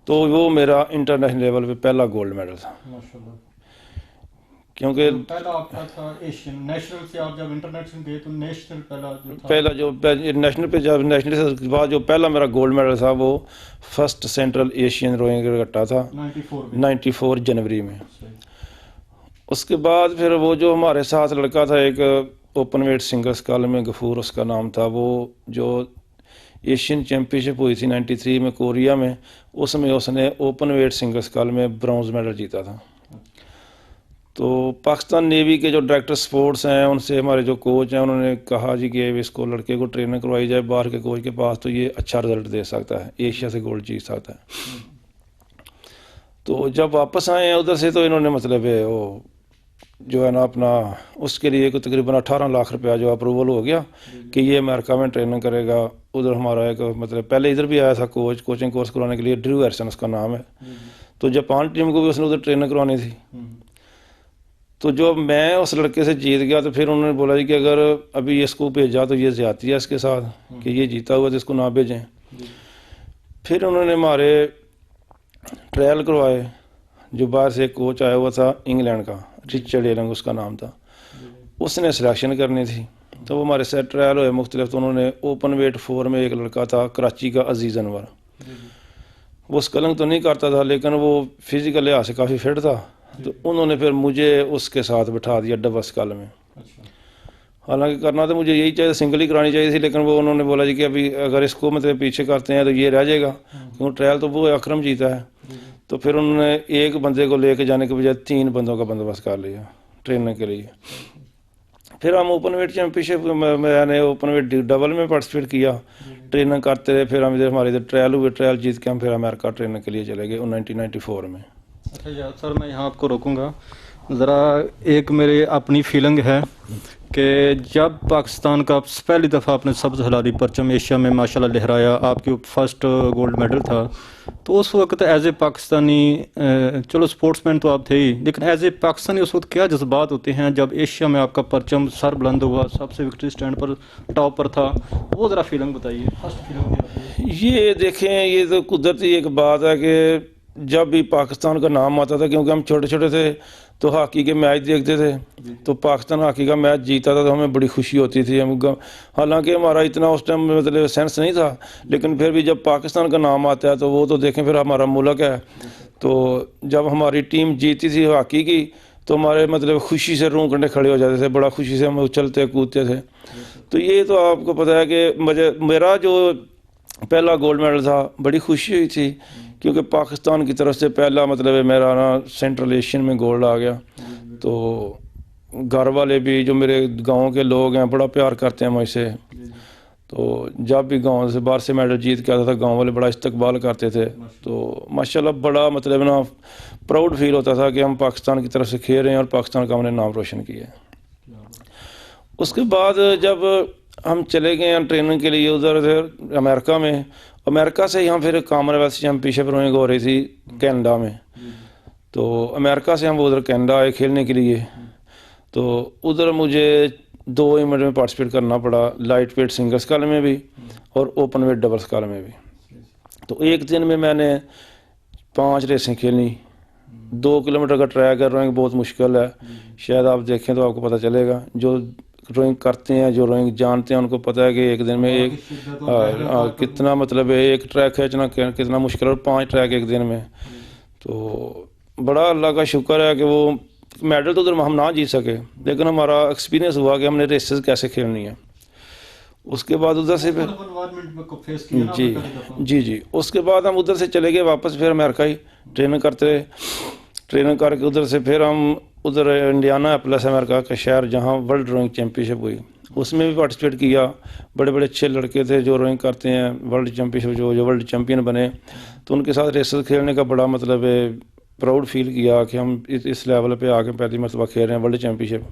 تو وہ میرا انٹرنیشنل لیول پہ پہلا گولڈ میڈل تھا. کیونکہ پہلا آپ کا تھا ایشین نیشنل سے، آپ جب انٹرنیشنل گئے تو نیشنل پہلا جو نیشنل پہ جب نیشنل سے بعد جو پہلا میرا گولڈ میڈل تھا وہ فرسٹ سینٹرل ایشین روئنگ کٹا تھا 94 جنوری میں. اس کے بعد پھر وہ جو ہمارے ساتھ لڑکا تھا ایک اوپن ویٹ سنگلس کال میں غفور اس کا نام تھا، وہ جو ایشین چیمپئن شپ ہوئی تھی 93 میں کوریا میں، اس میں اس نے اوپن ویٹ سنگلس کال میں برونز میڈل جیتا تھا. تو پاکستان نیوی کے جو ڈائریکٹر سپورٹس ہیں ان سے ہمارے جو کوچ ہیں انہوں نے کہا جی کہ اس کو لڑکے کو ٹریننگ کروائی جائے باہر کے کوچ کے پاس تو یہ اچھا رزلٹ دے سکتا ہے، ایشیا سے گولڈ جیت سکتا ہے. تو جب واپس آئے ہیں ادھر سے تو انہوں نے مطلب ہے وہ جو ہے نا اپنا اس کے لیے تقریباً 18 لاکھ روپیہ جو اپروول ہو گیا کہ یہ امریکہ میں ٹریننگ کرے گا. ادھر ہمارا ایک مطلب پہلے ادھر بھی آیا تھا کوچنگ کورس کرانے کے لیے، ڈریو ایرسن اس کا نام ہے، تو جاپان ٹیم کو بھی اس نے ادھر ٹریننگ کروانی تھی. تو جو میں اس لڑکے سے جیت گیا تو پھر انہوں نے بولا جی کہ اگر ابھی اس کو بھیجا تو یہ زیادتی ہے اس کے ساتھ کہ یہ جیتا ہوا تو اس کو نہ بھیجیں. پھر انہوں نے ہمارے ٹرائل کروائے، جو باہر سے ایک کوچ آیا ہوا تھا انگلینڈ کا، رچرڈ ایلنگ اس کا نام تھا، اس نے سلیکشن کرنی تھی. تو وہ ہمارے ساتھ ٹرائل ہوئے مختلف، تو انہوں نے اوپن ویٹ 4 میں ایک لڑکا تھا کراچی کا عزیز انور، وہ اسکلنگ تو نہیں کرتا تھا لیکن وہ فزیکل لحاظ سے کافی فٹ تھا، تو انہوں نے پھر مجھے اس کے ساتھ بٹھا دیا ڈبل اسکل میں. حالانکہ کرنا تو مجھے یہی چاہیے، سنگل ہی کرانی چاہیے تھی، لیکن وہ انہوں نے بولا جی کہ ابھی اگر اس کو مطلب پیچھے کرتے ہیں تو یہ رہ جائے گا، کیونکہ ٹرائل تو وہ اکرم جیتا ہے. تو پھر انہوں نے ایک بندے کو لے کے جانے کے بجائے 3 بندوں کا بندوبست کر لیا ٹریننگ کے لیے. پھر ہم اوپن ویٹ چیمپئن شپ میں نے اوپن ویٹ ڈبل میں پارٹیسپیٹ کیا، ٹریننگ کرتے رہے. پھر ہم ادھر ہمارے ادھر ٹرائل ہوئے، ٹرائل جیت کے ہم پھر امریکہ ٹریننگ کے لیے چلے گئے 1994 میں. اچھا سر، میں یہاں آپ کو روکوں گا ذرا. ایک میری اپنی فیلنگ ہے کہ جب پاکستان کا پہلی دفعہ آپ نے سبز ہلالی پرچم ایشیا میں ماشاءاللہ لہرایا، آپ کی فرسٹ گولڈ میڈل تھا، تو اس وقت ایز اے پاکستانی، چلو سپورٹس مین تو آپ تھے ہی، لیکن ایز اے پاکستانی اس وقت کیا جذبات ہوتے ہیں جب ایشیا میں آپ کا پرچم سر بلند ہوا، سب سے وکٹری سٹینڈ پر ٹاپ پر تھا، وہ ذرا فیلنگ بتائیے، فرسٹ فیلنگ. یہ دیکھیں، یہ تو قدرتی ایک بات ہے کہ جب بھی پاکستان کا نام آتا تھا، کیونکہ ہم چھوٹے چھوٹے تھے تو ہاکی کے میچ دیکھتے تھے، تو پاکستان ہاکی کا میچ جیتا تھا تو ہمیں بڑی خوشی ہوتی تھی. حالانکہ ہمارا اتنا اس ٹائم مطلب سینس نہیں تھا، لیکن پھر بھی جب پاکستان کا نام آتا ہے تو وہ تو دیکھیں پھر ہمارا ملک ہے. تو جب ہماری ٹیم جیتی تھی ہاکی کی تو ہمارے مطلب خوشی سے روں کنڈے کھڑے ہو جاتے تھے، بڑا خوشی سے ہم اچھلتے کودتے تھے. تو یہ تو آپ کو پتہ ہے کہ میرا جو پہلا گولڈ میڈل تھا بڑی خوشی ہوئی تھی، کیونکہ پاکستان کی طرف سے پہلا مطلب میرا نا سینٹرل ایشین میں گولڈ آ گیا. تو گھر والے بھی جو میرے گاؤں کے لوگ ہیں بڑا پیار کرتے ہیں مجھ سے. تو جب بھی گاؤں سے باہر سے میڈل جیت کے آتا تھا گاؤں والے بڑا استقبال کرتے تھے. تو ماشاءاللہ بڑا مطلب نا پراؤڈ فیل ہوتا تھا کہ ہم پاکستان کی طرف سے کھیل رہے ہیں اور پاکستان کا ہم نے نام روشن کیا ہے. اس کے بعد جب ہم چلے گئے ہیں ٹریننگ کے لیے ادھر امریکہ میں، امریکہ سے یہاں پھر کامن ویلتھ چیمپئن شپ روئنگ ہو رہی تھی کینیڈا میں. تو امریکہ سے ہم ادھر کینیڈا آئے کھیلنے کے لیے. تو ادھر مجھے 2 ایونٹ میں پارٹیسپیٹ کرنا پڑا، لائٹ ویٹ سنگل اسکال میں بھی اور اوپن ویٹ ڈبل اسکال میں بھی. تو ایک دن میں نے 5 ریسیں کھیلیں. 2 کلومیٹر کا ٹریک ہے، روئنگ بہت مشکل ہے، شاید آپ دیکھیں تو آپ کو پتہ چلے گا. جو روئنگ کرتے ہیں، جو روئنگ جانتے ہیں ان کو پتہ ہے کہ ایک دن میں ایک کتنا مطلب ہے ایک ٹریک کھینچنا کتنا مشکل ہے، اور 5 ٹریک ایک دن میں. تو بڑا اللہ کا شکر ہے کہ وہ میڈل تو ادھر ہم نہ جیت سکے، لیکن ہمارا ایکسپیرینس ہوا کہ ہم نے ریسز کیسے کھیلنی ہے. اس کے بعد ادھر سے جی اس کے بعد ہم ادھر سے چلے گئے واپس پھر امریکہ ہی ٹریننگ کرتے رہے. ٹریننگ کر کے ادھر سے پھر ہم ادھر انڈیانا پلس امریکہ کا شہر جہاں ورلڈ روئنگ چیمپئن شپ ہوئی اس میں بھی پارٹیسپیٹ کیا. بڑے بڑے اچھے لڑکے تھے جو روئنگ کرتے ہیں، ورلڈ چیمپئن شپ جو ورلڈ چیمپئن بنے. تو ان کے ساتھ ریسز کھیلنے کا بڑا مطلب ہے پراؤڈ فیل کیا کہ ہم اس لیول پہ آ کے پہلی مرتبہ کھیل رہے ہیں ورلڈ چیمپئن شپ.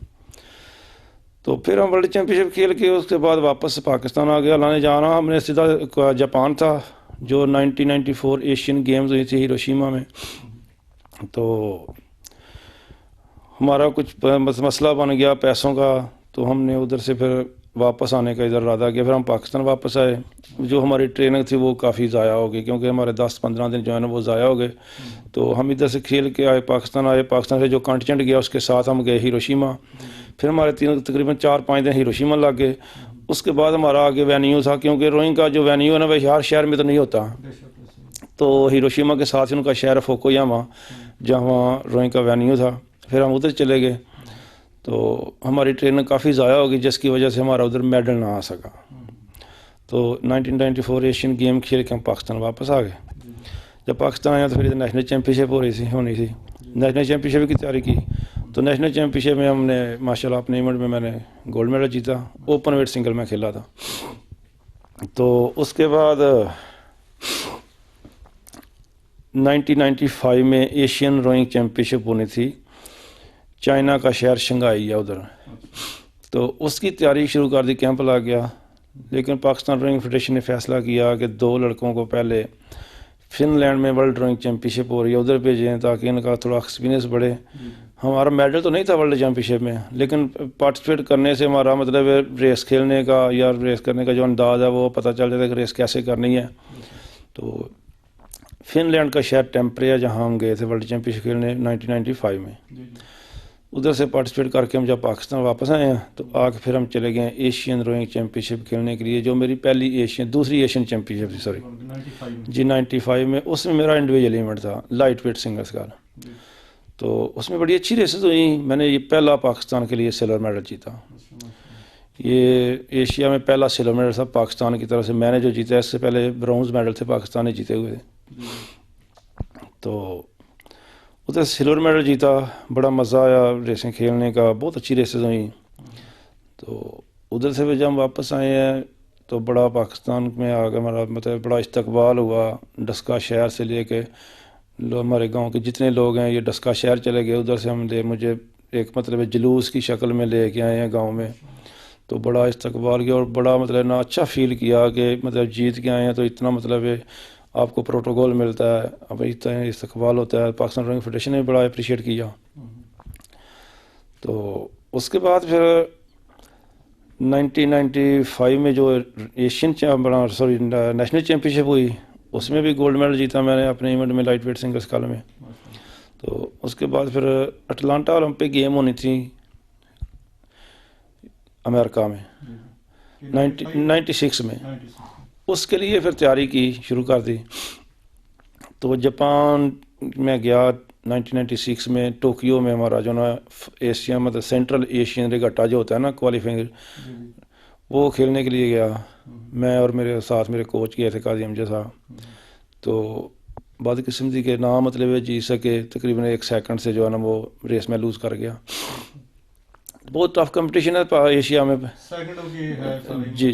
تو پھر ہم ورلڈ چیمپئن شپ کھیل کے اس کے بعد واپس پاکستان آ گیا. اللہ نے جانا ہم نے سیدھا جاپان تھا جو 1994 ایشین گیمز ہوئی تھی ہیروشیما میں. تو ہمارا کچھ مسئلہ بن گیا پیسوں کا، تو ہم نے ادھر سے پھر واپس آنے کا ادھر ارادہ کیا. پھر ہم پاکستان واپس آئے. جو ہماری ٹریننگ تھی وہ کافی ضائع ہو گئی کیونکہ ہمارے 10-15 دن جو ہے نا وہ ضائع ہو گئے. تو ہم ادھر سے کھیل کے آئے, پاکستان سے جو کانٹینجنٹ گیا اس کے ساتھ ہم گئے ہیروشیما. پھر ہمارے تقریباً 4-5 دن ہیروشیما لگ گئے. اس کے بعد ہمارا آگے وینیو تھا کیونکہ روئنگ کا جو وینیو ہے نا وہ ہر شہر میں تو نہیں ہوتا. تو ہیروشیما کے ساتھ ان کا شہر فوکویاما جہاں روئنگ کا وینیو تھا. پھر ہم ادھر چلے گئے. تو ہماری ٹریننگ کافی ضائع ہو گئی جس کی وجہ سے ہمارا ادھر میڈل نہ آ سکا. تو 1994 ایشین گیم کھیل کے ہم پاکستان واپس آ گئے. جب پاکستان آیا تو پھر ادھر نیشنل چیمپئن شپ ہونی تھی. نیشنل چیمپئن شپ کی تیاری کی. تو نیشنل چیمپئن شپ میں ہم نے ماشاءاللہ اپنے ایونٹ میں نے گولڈ میڈل جیتا. اوپن ویٹ سنگل میں کھیلا تھا. تو اس کے بعد 1995 میں ایشین روئنگ چیمپئن شپ ہونی تھی. چائنا کا شہر شنگھائی ہے ادھر. تو اس کی تیاری شروع کر دی, کیمپ لگ گیا. لیکن پاکستان روئنگ فیڈریشن نے فیصلہ کیا کہ 2 لڑکوں کو پہلے فن لینڈ میں ورلڈ روئنگ چیمپئن شپ ہو رہی ہے ادھر بھیجیں تاکہ ان کا تھوڑا ایکسپیرینس بڑھے. ہمارا میڈل تو نہیں تھا ورلڈ چیمپئن شپ میں, لیکن پارٹیسپیٹ کرنے سے ہمارا مطلب ریس کھیلنے کا یا ریس کرنے کا جو انداز ہے وہ پتہ چل جاتا ہے کہ ریس کیسے کرنی ہے. تو فن لینڈ کا شہر ٹیمپرے جہاں ہم گئے تھے ورلڈ چیمپئن شپ کھیلنے 1995 میں. ادھر سے پارٹیسپیٹ کر کے ہم جب پاکستان واپس آئے ہیں تو آ کے پھر ہم چلے گئے ایشین روئنگ چیمپئن شپ کھیلنے کے لیے, جو میری دوسری ایشین چیمپئن شپ تھی. سوری جی 95 میں. اس میں میرا انڈیویجول ایونٹ تھا لائٹ ویٹ سنگلس کا. تو اس میں بڑی اچھی ریسز ہوئی. میں نے یہ پہلا پاکستان کے لیے سلور میڈل جیتا. یہ ایشیا میں پہلا سلور میڈل تھا پاکستان کی طرف سے میں نے جو جیتا. اس سے پہلے برونز میڈل تھے پاکستانی جیتے ہوئے تھے. تو ادھر سلور میڈل جیتا. بڑا مزہ آیا ریسیں کھیلنے کا, بہت اچھی ریسز ہوئیں. تو ادھر سے بھی جب ہم واپس آئے ہیں تو بڑا پاکستان میں آ کے ہمارا مطلب بڑا استقبال ہوا. ڈسکا شہر سے لے کے ہمارے گاؤں کے جتنے لوگ ہیں یہ ڈسکا شہر چلے گئے. ادھر سے ہم مجھے ایک مطلب جلوس کی شکل میں لے کے آئے ہیں گاؤں میں. تو بڑا استقبال کیا اور بڑا مطلب نا اچھا فیل کیا کہ مطلب جیت کے آئے ہیں تو اتنا مطلب آپ کو پروٹوکول ملتا ہے, اب اتنا استقبال ہوتا ہے. پاکستان روئنگ فیڈریشن نے بڑا اپریشیٹ کیا. تو اس کے بعد پھر 1995 میں جو ایشین نیشنل چیمپئن شپ ہوئی اس میں بھی گولڈ میڈل جیتا میں نے اپنے ایونٹ میں لائٹ ویٹ سنگلس کال میں. تو اس کے بعد پھر اٹلانٹا اولمپک گیم ہونی تھی امریکہ میں 96 میں. اس کے لیے پھر تیاری کی شروع کر دی. تو جاپان میں گیا 1996 میں. ٹوکیو میں ہمارا جو نا ایشیا مطلب سینٹرل ایشین ریگاٹا جو ہوتا ہے نا کوالیفائنگ وہ کھیلنے کے لیے گیا. میں اور میرے ساتھ میرے کوچ گئے تھے قاضی امجد صاحب. تو بدقسمتی کے نام مطلب جیت سکے تقریباً 1 سیکنڈ سے جو ہے نا وہ ریس میں لوز کر گیا. بہت ٹف کمپٹیشن ہے ایشیا میں. جی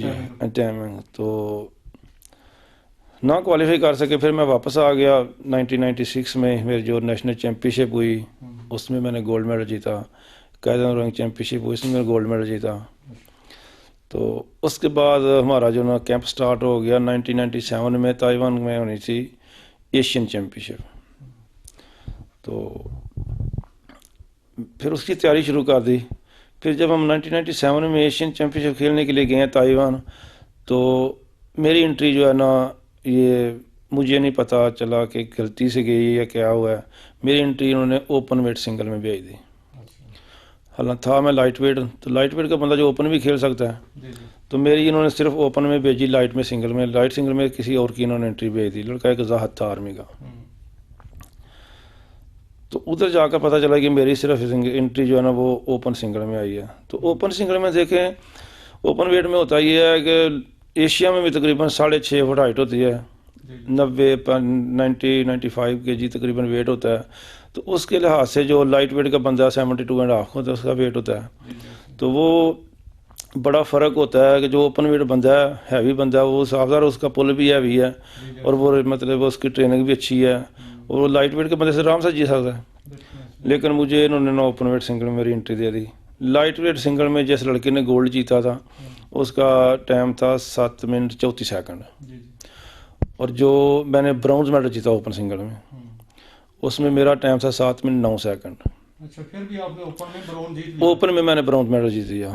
ٹائمنگ تو نہ کوالیفائی کر سکے. پھر میں واپس آ گیا 1996 میں. میری جو نیشنل چیمپئن شپ ہوئی اس میں نے گولڈ میڈل جیتا. قائدین روئنگ چیمپئن شپ ہوئی اس میں گولڈ میڈل جیتا. تو اس کے بعد ہمارا جو نا کیمپ سٹارٹ ہو گیا 1997 میں. تائیوان میں ہونی تھی ایشین چیمپئن شپ. تو پھر اس کی تیاری شروع کر دی. پھر جب ہم 1997 میں ایشین چیمپئن شپ کھیلنے کے لیے گئے ہیں تائیوان تو میری انٹری جو ہے نا یہ مجھے نہیں پتہ چلا کہ غلطی سے گئی یا کیا ہوا ہے. میری انٹری انہوں نے اوپن ویٹ سنگل میں بھیج دی. حالانکہ تھا میں لائٹ ویٹ, تو لائٹ ویٹ کا بندہ جو اوپن بھی کھیل سکتا ہے تو میری انہوں نے صرف اوپن میں بھیجی. لائٹ میں سنگل میں, لائٹ سنگل میں کسی اور کی انہوں نے انٹری بھیج دی. لڑکا ایک زاہد تھا آرمی کا. تو ادھر جا کر پتہ چلا کہ میری صرف انٹری جو ہے نا وہ اوپن سنگل میں آئی ہے. تو اوپن سنگل میں دیکھیں اوپن ویٹ میں ہوتا یہ ہے کہ ایشیا میں بھی تقریباً 6.5 فٹ ہائٹ ہوتی ہے, 90-95 کے جی تقریباً ویٹ ہوتا ہے. تو اس کے لحاظ سے جو لائٹ ویٹ کا بندہ 72.5 ہوتا ہے اس کا ویٹ ہوتا ہے. تو وہ بڑا فرق ہوتا ہے کہ جو اوپن ویٹ بندہ ہے ہیوی بندہ ہے وہ صاف ظاہر اس کا پل بھی ہیوی ہے اور وہ مطلب اس کی ٹریننگ بھی اچھی ہے اور وہ لائٹ ویٹ کے بندے سے آرام سے جیت سکتا ہے. لیکن مجھے انہوں نے اوپن ویٹ سنگل میں میری انٹری دے دی. لائٹ ویٹ سنگل میں جس لڑکے نے گولڈ جیتا تھا اس کا ٹائم تھا 7 منٹ 34 سیکنڈ. اور جو میں نے برونز میڈل جیتا اوپن سنگل میں اس میں میرا ٹائم تھا 7 منٹ 9 سیکنڈ. اچھا پھر بھی آپ نے اوپن میں برونز جیت لیا. اوپن میں نے برونز میڈل جیت لیا.